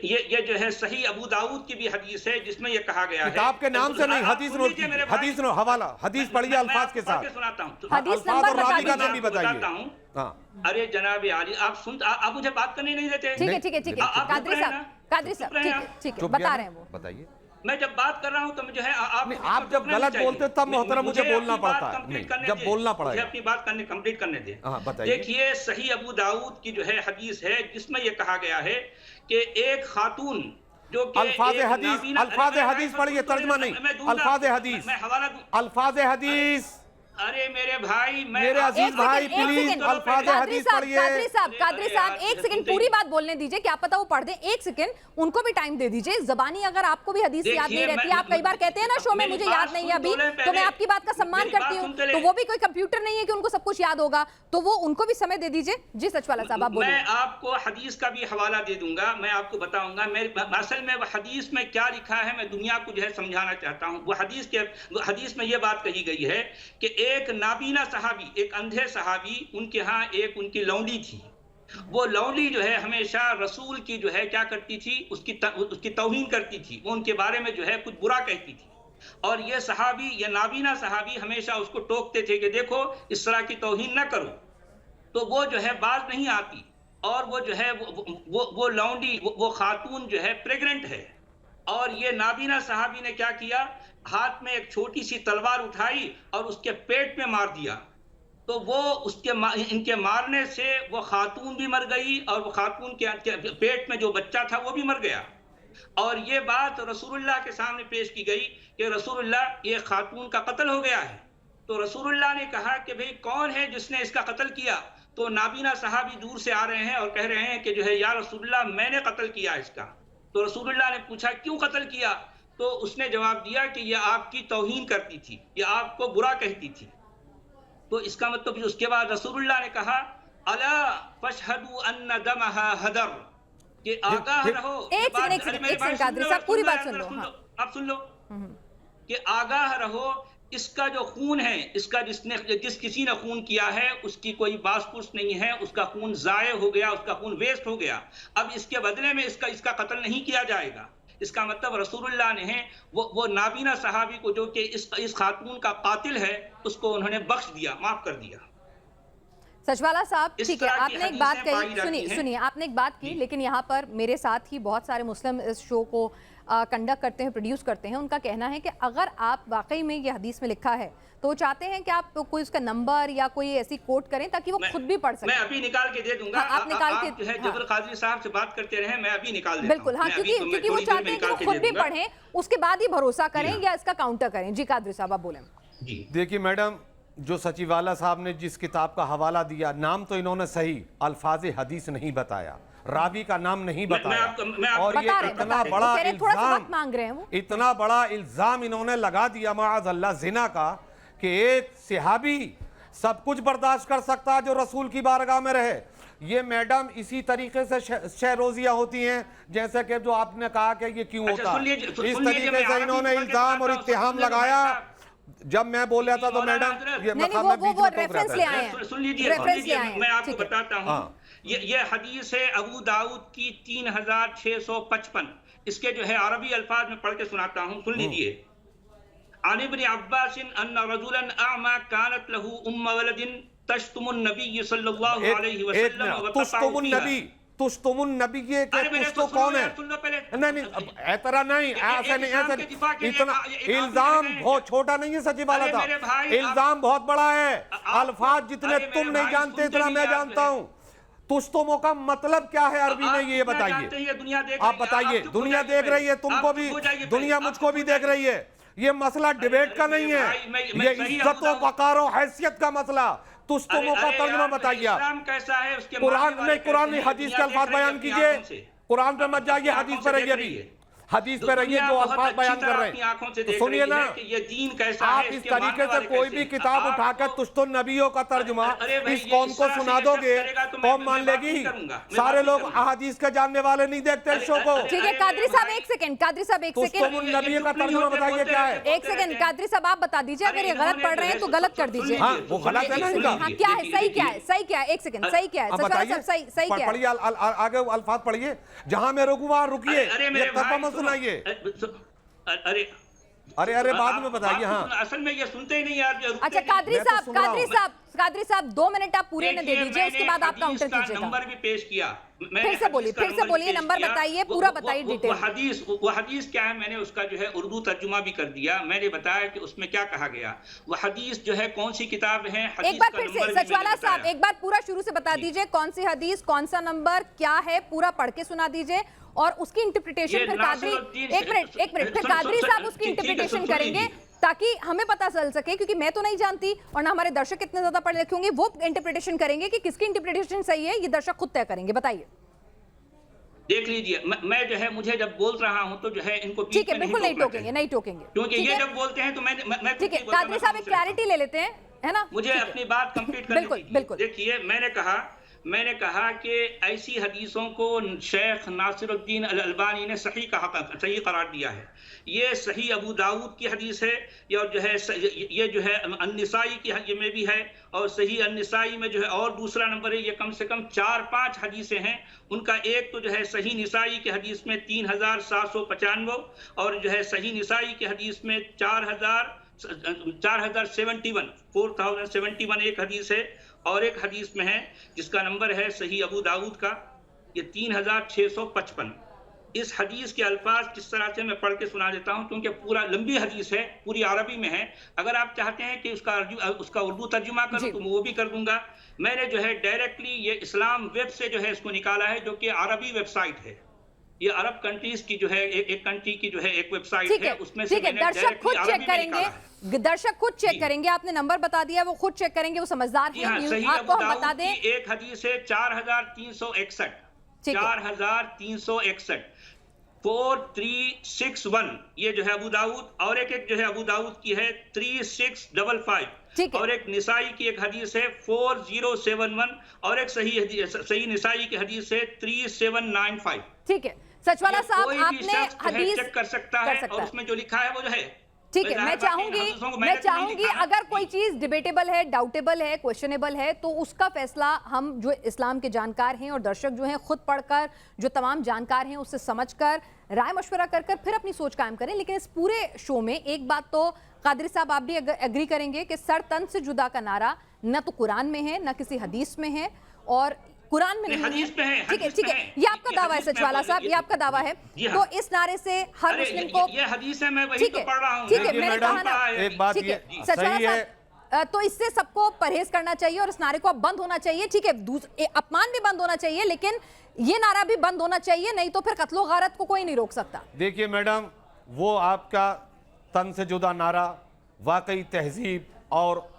ये जो है सही अबू दाऊद की भी हदीस है जिसमें ये कहा गया है, किताब के नाम से नहीं, हदीस नोट कीजिए, हदीस नो हवाला, हदीस पढ़िए अल्फाज के साथ, सुनाता हूँ, हदीस नंबर और रावी का नाम भी बताता बताइए। हूँ। हाँ, अरे जनाब आली, आप मुझे बात करने नहीं देते। ठीक है ठीक है ठीक है, आप कादरी चुप रहे साहब, ना? कादरी चुप साहब, रहे ठीक है आप? ठीक है, चुप बता गया रहे हैं वो। बताइए। मैं जब बात कर रहा हूं तो मुझे है आप जब गलत बोलते हैं तब मोहतरम मुझे बोलना पड़ता है, नहीं, जब बोलना पड़ेगा मुझे अपनी बात कंप्लीट करने दें। हाँ, बताइए। देखिए, सही अबू दाऊद की जो है हदीस है जिसमें यह कहा गया है कि एक खातून जो कि अल्फाज हदीस पढ़िए, तर्जमा नहीं, अल्फाज हदीस, मैं हवाला दूं। अल्फाज हदीस। अरे मेरे भाई, मेरे अजीज भाई प्लीज अल्फाज हदीस पढ़िए। कादरी साहब एक सेकंड पूरी बात बोलने दीजिए, क्या पता वो पढ़ दें। एक सेकंड उनको भी टाइम दे दीजिए। जबानी अगर आपको भी हदीस याद नहीं रहती, आप कई बार कहते हैं ना शो में मुझे याद नहीं है अभी, तो मैं आपकी बात का सम्मान करती हूँ, तो वो भी कोई कंप्यूटर नहीं है कि उनको सब कुछ याद होगा, तो वो उनको भी समय दे दीजिए। जी सचवाला साहब आप बोलिए। मैं आपको हदीस का भी हवाला दे दूंगा, मैं आपको बताऊंगा असल में हदीस में क्या लिखा है, मैं दुनिया को जो है समझाना चाहता हूँ। वो हदीस में ये बात कही गई है कि एक नाबीना सहाबी, एक अंधे सहाबी, उनके यहाँ एक उनकी लौंडी थी। वो लौंडी जो है हमेशा रसूल की जो है क्या करती थी, उसकी तौहीन करती थी, वो उनके बारे में जो है कुछ बुरा कहती थी। और ये सहाबी, ये नाबीना सहाबी हमेशा उसको टोकते थे कि देखो इस तरह की तौहीन ना करो, तो वो जो है बाज नहीं आती। और वो जो है वो लौंडी, वो खातून जो है प्रेग्नेंट है। और ये नाबीना सहाबी ने क्या किया, हाथ में एक छोटी सी तलवार उठाई और उसके पेट में मार दिया। तो वो इनके मारने से वो खातून भी मर गई और वो खातून के पेट में जो बच्चा था वो भी मर गया। और ये बात रसूलुल्लाह के सामने पेश की गई कि रसूलुल्लाह, ये खातून का कत्ल हो गया है। तो रसूलुल्लाह ने कहा कि भाई कौन है जिसने इसका कत्ल किया। तो नाबीना सहाबी दूर से आ रहे हैं और कह रहे हैं कि जो है या रसूलुल्लाह, मैंने कत्ल किया इसका। तो रसूलुल्लाह ने पूछा क्यों कत्ल किया, तो उसने जवाब दिया कि यह आपकी तौहीन करती थी, यह आपको बुरा कहती थी। तो इसका मतलब उसके बाद रसूलुल्लाह ने कहा अला फशहदू अन्न दमहा हदर, कि आगाह रहो। एक सेकंड कादरी साहब, पूरी बात सुन लो। आप सुन लो कि आगाह रहो, इसका जो खून है, इसका जिस किसी ने खून किया है उसकी कोई बासपुस नहीं है, उसका खून जाये हो गया, उसका खून वेस्ट हो गया। अब इसके बदले में इसका कत्ल नहीं किया जाएगा। इसका मतलब रसूलुल्लाह ने वो नाबीना सहाबी को जो कि इस खातून का कातिल है उसको उन्होंने बख्श दिया, माफ कर दिया। सचवाला साहब ठीक है, आपने एक बात कही, सुनिए आपने एक बात की, लेकिन यहाँ पर मेरे साथ ही बहुत सारे मुस्लिम इस शो को कंडक्ट करते हैं, प्रोड्यूस करते हैं। उनका कहना है कि अगर आप वाकई में ये हदीस में लिखा है तो वो चाहते हैं कि आप कोई उसका नंबर या कोई ऐसी कोट करें ताकि वो खुद भी पढ़ सके। मैं अभी निकाल के दे दूंगा। हाँ, आप निकाल के जो है जबर कादरी साहब से बात करते रहे, मैं अभी निकाल देता बिल्कुल, हाँ, क्योंकि वो चाहते हैं कि वो खुद भी पढ़ें, उसके बाद ही भरोसा करें या इसका काउंटर करें। जी कादरी साहब आप बोलें। देखिए मैडम, जो सचिवाला साहब ने जिस किताब का हवाला दिया, नाम तो इन्होंने सही अल्फाज हदीस नहीं बताया, रावी का नाम नहीं बताया, और ये इतना बड़ा इल्जाम, इतना बड़ा इल्जाम इन्होंने लगा दिया माअज़ल्लाह ज़िना का, कि एक सहाबी सब कुछ बर्दाश्त कर सकता है जो रसूल की बारगाह में रहे। ये मैडम इसी तरीके से शहरोजियां होती हैं जैसे कि जो आपने कहा कि ये क्यों होता है, इस तरीके से इन्होंने इल्जाम और इत्तेहाम लगाया। जब मैं बोल रहा था तो मैडम ये वो रेफरेंस ले आए हैं, सुन लीजिए, मैं आपको बताता हूँ। ये हदीस है अबू दाऊद की 3655। इसके जो है अरबी अल्फाज में पढ़ के सुनाता हूँ, सुन लीजिए। अन इब्न अब्बास अन्ना रजुलन अमा कानत लहू उम्म वलदिन तश्तुमुन नबी सल्लल्लाहु अलैहि वसल्लम व तस्तुमुन नबी, तुस्तुमुन नबी, ये तुस्त तो कौन है? नहीं ऐतरा नहीं, ऐसा नहीं, ऐसा इतना इल्जाम बहुत छोटा नहीं है सचिवाला साहब, इल्जाम बहुत बड़ा है। अल्फाज जितने तुम नहीं जानते इतना मैं जानता हूँ। तुस्तुमों का मतलब क्या है अरबी में, ये बताइए। आप बताइए, दुनिया देख रही है, तुमको भी दुनिया मुझको भी देख रही है। ये मसला डिबेट का नहीं है, ये इज्जत व वकार और हैसियत का मसला। तुश्तुमों का तर्जुमा बताइए आप। इस्लाम कैसा है उसके कुरान मानने वाले में, कुरान में कैसे हैं, हदीस के दुनिया अल्फाज देख रही है बयान अपनी कीजिए। आंखों से। कुरान पे मत जाइए, अपनी हदीस आंखों पे से रहिए देख रही अभी, है। हदीस पे रहिए दुनिया जो बहुत अल्फाज अच्छी बयान तरह कर रहे अपनी हैं। आंखों से तो देख सुनिए रही ना, है कि ये दीन कैसा आप है, इस इसके तरीके मानने से वाले कोई कैसे भी हैं। किताब आपको- उठाकर तुश्तुन नबियों का तर्जुमा अरे भाई, इस ये कौम इस को तरह से सुना ये दोगे शख्स करेगा तो कौम मैं मान बात नहीं लेगी। करूंगा, मैं सारे बात नहीं लोग करूंगा। अहादीस के जानने वाले नहीं देखते इस शो को। ठीक है कादरी साहब एक सेकंड, कादरी साहब एक सेकंड, तुश्तुम नबी का तर्जुमा बताइए क्या है। एक सेकंड कादरी साहब आप बता दीजिए, अगर ये गलत पढ़ रहे हैं तो गलत कर दीजिए। हाँ, वो गलत है ना इनका। हाँ क्या है, सही क्या है, सही क्या है, एक सेकंड, सही क्या है अब सचवाला बताइए, साहब, सही सही क्या है? पढ़िए आगे अल्फाज पढ़िए, जहां मैं रुकूं वहां रुकिए, अरे मेरे एक तरफा भाई मत सुनो। सुनाइए। अरे अरे बाद में आप- बताइए। आप हाँ असल में ये सुनते ही नहीं यार, ये रुकते अच्छा नहीं। कादरी मैं तो साहब, सुन रहा कादरी हूं। साहब, कादरी साहब 2 मिनट आप पूरे ने दे देखिए, दीजिए, उसके मैंने बाद आप हदीस काउंटर का कीजिएगा। नंबर भी पेश किया। मैंने फिर से बोलिए, हदीस का फिर से नंबर बोलिए, पेश नंबर किया। बताइए, वो- पूरा वो- बताइए वो- डिटेल। वो हदीस क्या है, मैंने उसका जो है उर्दू तर्जुमा भी कर दिया। मैंने बताया कि उसमें क्या कहा गया। वो हदीस जो है कौन सी किताब है, हदीस एक बार का फिर नंबर से भी मैंने सचवाला साहब बताया। एक बार पूरा शुरू से बता दीजिए, कौन सी हदीस, कौन सा नंबर, क्या है, पूरा पढ़ के सुना दीजिए और उसकी इंटरप्रिटेशन ये फिर कादरी, नासिरुद्दीन- एक मिनट फिर सुन- कादरी सुन- साहब उसकी ठीक है, इंटरप्रिटेशन सुन करेंगे लीजिए। ताकि हमें पता चल सके, क्योंकि मैं तो नहीं जानती और ना हमारे दर्शक इतने ज्यादा पढ़े लिखे होंगे, वो इंटरप्रिटेशन करेंगे कि किसकी इंटरप्रिटेशन सही है, ये दर्शक खुद तय करेंगे। बताइए। देख लीजिए, मैं जो है, मुझे जब बोल रहा हूं तो जो है इनको बीच ठीक है, में बिल्कुल नहीं टोकना टोकेंगे, चाहिए। नहीं टोकेंगे, क्योंकि ठीक ये है? जब बोलते हैं तो मैं ठीक है कुछ नहीं बोलता, कादरी मैं साहब एक खामोश रहता हूं। क्लैरिटी ले लेते हैं, है ना? मुझे ठीक है। अपनी बात कंप्लीट करने बिल्कुल, दीजिए। बिल्कुल। देखिए, मैंने कहा कि ऐसी हदीसों को शेख नासिरुद्दीन अल अलबानी ने सही करार दिया है। ये सही अबू दाऊद की हदीस है, और जो है ये जो है अन्निसाई की ये में भी है, और सही अन्निसाई में जो है और दूसरा नंबर है। ये कम से कम 4-5 हदीसें हैं। उनका एक तो जो है सही निसाई की हदीस में 3795, और जो है सही निसाई की हदीस में 4071 एक हदीस है, और एक हदीस में है जिसका नंबर है सही अबू दाऊद का, ये 3655। इस हदीस के अल्फाज किस तरह से मैं पढ़ के सुना देता हूं, क्योंकि पूरा लंबी हदीस है, पूरी अरबी में है। अगर आप चाहते हैं कि उसका उर्दू तर्जुमा करूं तो वो भी कर दूंगा। मैंने जो है डायरेक्टली ये इस्लाम वेब से जो है इसको निकाला है, जो कि अरबी वेबसाइट है। ये अरब कंट्रीज की जो है एक कंट्री की जो है एक वेबसाइट ठीक है, है, उसमें से ठीक है, मैंने दर्शक डायरेक्टली खुद अरबी चेक में करेंगे, निकाला है। दर्शक खुद चेक जी। करेंगे। आपने नंबर बता दिया, वो खुद चेक करेंगे, वो समझदार जी हैं। हाँ, सही आपको अबू हम बता दाऊद दें, की एक हदीस है 4361, ठीक है। 4361, 4361, ये जो है अबू दाऊद, और एक जो है अबू दाऊद की है 3655, ठीक है। और एक निसाई की एक हदीस है 4071, और एक सही निसाई की हदीस है 3795। ठीक है सचवाला साहब, कोई भी आपने शख्स जो है हदीस चेक कर सकता है, और उसमें जो लिखा है वो जो है। ठीक है, मैं जाहिर बात है, चाहूंगी हदीसों को मैंने तो नहीं लिखा ना। अगर कोई जी। चीज डिबेटेबल है, डाउटेबल है, क्वेश्चनेबल है, तो उसका फैसला हम जो इस्लाम के जानकार हैं और दर्शक जो हैं खुद पढ़कर, जो तमाम जानकार हैं उससे समझकर, राय मशवरा कर फिर अपनी सोच कायम करें। लेकिन इस पूरे शो में एक बात तो कादरी साहब आप भी एग्री करेंगे कि सर तन से जुदा का नारा न तो कुरान में है, न किसी हदीस में है, और कुरान में नहीं हदीस में है, ठीक है, हदीस ठीक में है, है। ये आपका ये दावा है हदीस में सचवाला साहब, ये आपका दावा है। जी हाँ। तो इस नारे से हर अरे मुस्लिम को, ये हदीस है, मैं वही ठीक तो है, पढ़ रहा हूँ। ठीक है, देखिए मैंने मैडम, कहा ना, एक बात ठीक ये है, सही है, तो इससे सबको परहेज करना चाहिए और इस नारे को अब बंद होना चाहिए। ठीक है, अपमान भी बंद होना चाहिए, लेकिन ये नारा भी बंद होना चाहिए, नहीं तो फिर कत्लो गारत को कोई नहीं रोक सकता। देखिए मैडम, वो आपका तन से जुदा नारा वाकई तहजीब और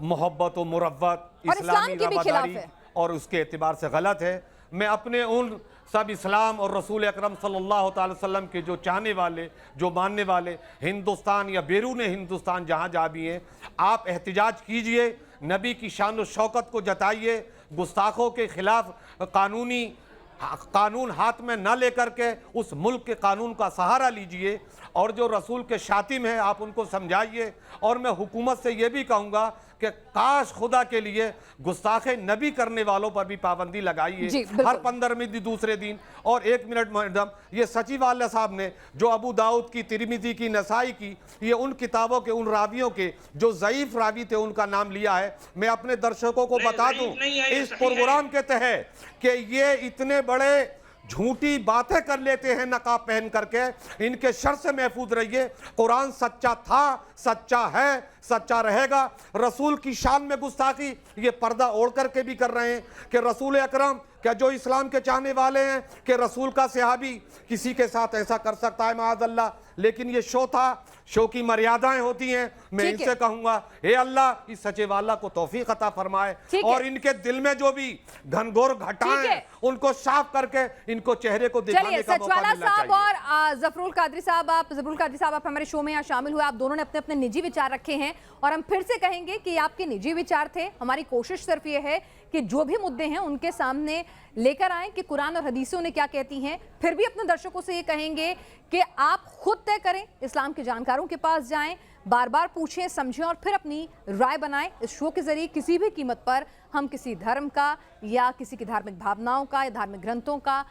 मोहब्बत और मुरव्वत इस्लामी की भी खिलाफ रवादारी है। और उसके एतबार से गलत है। मैं अपने उन सब इस्लाम और रसूल अकरम सल्लल्लाहु अलैहि वसल्लम के जो चाहने वाले, जो मानने वाले, हिंदुस्तान या बैरून हिंदुस्तान जहाँ भी हैं, आप एहतिजाज कीजिए, नबी की शान और शौकत को जताइए, गुस्ताखों के खिलाफ कानून हाथ में न लेकर के उस मुल्क के कानून का सहारा लीजिए, और जो रसूल के शातिम हैं आप उनको समझाइए। और मैं हुकूमत से ये भी कहूँगा कि काश खुदा के लिए गुस्ताखे नबी करने वालों पर भी पाबंदी लगाइए, हर 15वें दिन दूसरे दिन। और 1 मिनट मैडम, ये सचिवालय साहब ने जो अबू दाऊद की, तिरमिजी की, नसाई की, ये उन किताबों के उन रावियों के जो ज़ईफ रावी थे उनका नाम लिया है। मैं अपने दर्शकों को बता दूं इस प्रोग्राम के तहत कि ये इतने बड़े झूठी बातें कर लेते हैं नकाब पहन करके, इनके शर से महफूज रहिए। कुरान सच्चा था, सच्चा है, सच्चा रहेगा। रसूल की शान में गुस्ताखी ये पर्दा ओढ़ करके भी कर रहे हैं कि रसूल अकरम क्या जो इस्लाम के चाहने वाले हैं कि रसूल का सहाबी किसी के साथ ऐसा कर सकता है माअज़ल्लाह, लेकिन ये शो था, शो की मर्यादाएं होती हैं। मैं ठीक है। इनसे कहूंगा हे अल्लाह इस सच्चे वाला को तौफीक अता फरमाए ठीक है। और इनके दिल में जो भी घनघोर ठीक घटाएं है। उनको साफ करके इनको चेहरे को दिखाने चलिए, का मौका सचवाला मिलना साहब चाहिए। और जफरुल कादरी साहब आप हमारे शो में यहाँ शामिल हुए। आप दोनों ने अपने अपने निजी विचार रखे हैं और हम फिर से कहेंगे कि आपके निजी विचार थे। हमारी कोशिश सिर्फ ये है कि जो भी मुद्दे हैं उनके सामने लेकर आएं कि कुरान और हदीसें ने क्या कहती हैं। फिर भी अपने दर्शकों से ये कहेंगे कि आप खुद तय करें, इस्लाम के जानकारों के पास जाएं, बार बार पूछें, समझें और फिर अपनी राय बनाएं। इस शो के जरिए किसी भी कीमत पर हम किसी धर्म का या किसी की धार्मिक भावनाओं का या धार्मिक ग्रंथों का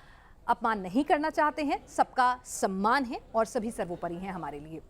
अपमान नहीं करना चाहते हैं। सबका सम्मान है और सभी सर्वोपरि हैं हमारे लिए।